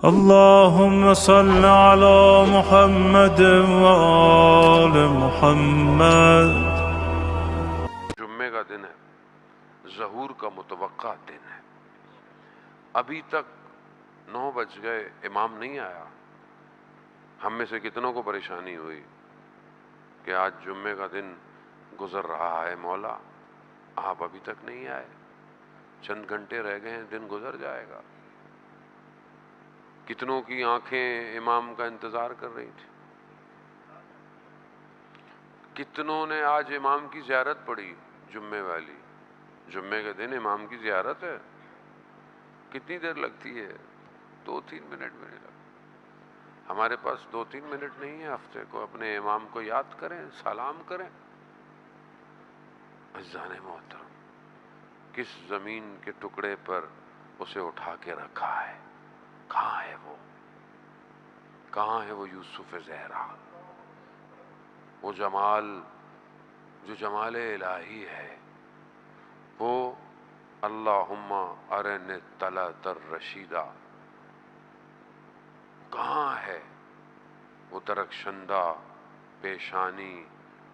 اللهم صل على محمد وآل محمد۔ جمعے کا دن ہے، ظہور کا متوقع دن ہے، ابھی تک 9 بج گئے، امام نہیں آیا۔ ہم میں سے کتنوں کو پریشانی ہوئی کہ آج جمعے کا دن گزر رہا ہے، مولا آپ ابھی تک نہیں آئے، چند گھنٹے رہ گئے ہیں، دن گزر جائے گا۔ کتنوں کی آنکھیں امام کا انتظار کر رہی تھی، کتنوں نے آج امام کی زیارت پڑھی، جمعے والی، جمعے کے دن امام کی زیارت ہے۔ کتنی دیر لگتی ہے؟ 2-3 منٹ بھی نہیں لگتا۔ ہمارے پاس 2-3 منٹ نہیں ہے ہفتے کو، اپنے امام کو یاد کریں، سلام کریں۔ عزیزان محترم، کس زمین کے ٹکڑے پر اسے اٹھا کے رکھا ہے؟ کہاں ہے وہ؟ کہاں ہے وہ یوسف زہرا؟ وہ جمال جو جمال الہی ہے، وہ اللہم ارنی طلعت الرشیدہ، کہاں ہے وہ درخشندہ پیشانی،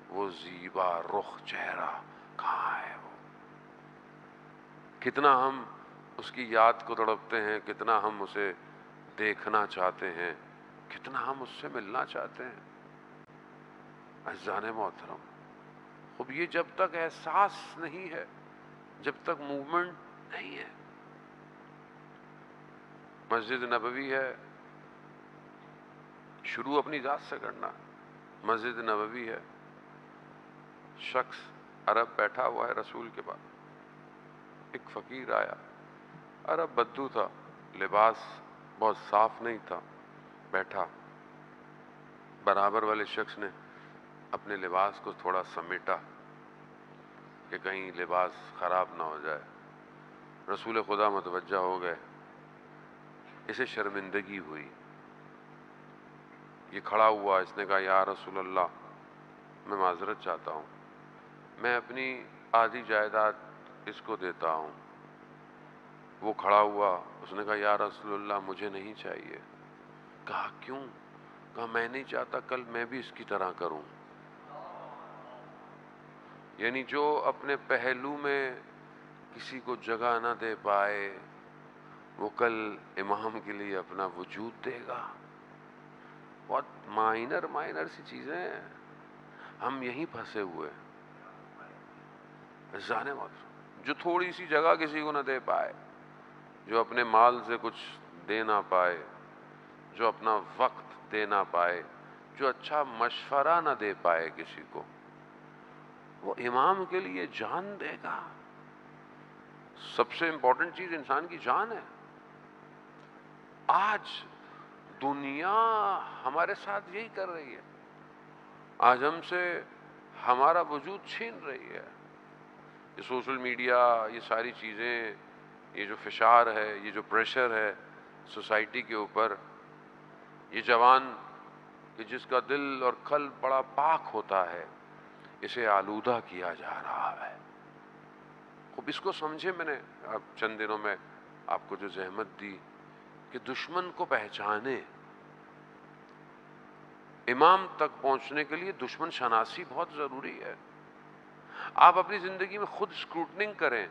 وہ زیبا رخ چہرہ، کہاں ہے وہ؟ کتنا ہم اس کی یاد کو تڑپتے ہیں، کتنا ہم اسے دیکھنا چاہتے ہیں، کتنا ہم اس سے ملنا چاہتے ہیں۔ عزیزان محترم، اب یہ جب تک احساس نہیں ہے، جب تک موومنٹ نہیں ہے۔ مسجد نبوی ہے، شروع اپنی ذات سے کرنا۔ مسجد نبوی ہے، شخص عرب بیٹھا ہوا ہے رسول کے بعد، ایک فقیر آیا، عرب بدو تھا، لباس بہت صاف نہیں تھا، بیٹھا، برابر والے شخص نے اپنے لباس کو تھوڑا سمیٹا کہ کہیں لباس خراب نہ ہو جائے۔ رسول خدا متوجہ ہو گئے، اسے شرمندگی ہوئی، یہ کھڑا ہوا، اس نے کہا یا رسول اللہ میں معذرت چاہتا ہوں، میں اپنی آدھی جائیداد اس کو دیتا ہوں۔ وہ کھڑا ہوا، اس نے کہا یا رسول اللہ مجھے نہیں چاہیے۔ کہا کیوں؟ کہا میں نہیں چاہتا کل میں بھی اس کی طرح کروں۔ یعنی جو اپنے پہلو میں کسی کو جگہ نہ دے پائے، وہ کل امام کے لیے اپنا وجود دے گا۔ بہت مائنر سی چیزیں ہیں، ہم یہیں پھنسے ہوئے۔ عزیزان محترم، جو تھوڑی سی جگہ کسی کو نہ دے پائے، جو اپنے مال سے کچھ دے نہ پائے، جو اپنا وقت دے نہ پائے، جو اچھا مشورہ نہ دے پائے کسی کو، وہ امام کے لیے جان دے گا۔ سب سے امپورٹنٹ چیز انسان کی جان ہے۔ آج دنیا ہمارے ساتھ یہی کر رہی ہے، آج ہم سے ہمارا وجود چھین رہی ہے۔ یہ سوشل میڈیا، یہ ساری چیزیں، یہ جو فشار ہے، یہ جو پریشر ہے سوسائٹی کے اوپر، یہ جوان کہ جس کا دل اور قلب بڑا پاک ہوتا ہے، اسے آلودہ کیا جا رہا ہے۔ خوب اس کو سمجھے، میں نے اب چند دنوں میں آپ کو جو زحمت دی کہ دشمن کو پہچانے۔ امام تک پہنچنے کے لیے دشمن شناسی بہت ضروری ہے۔ آپ اپنی زندگی میں خود اسکروٹننگ کریں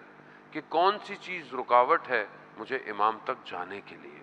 کہ کون سی چیز رکاوٹ ہے مجھے امام تک جانے کے لیے۔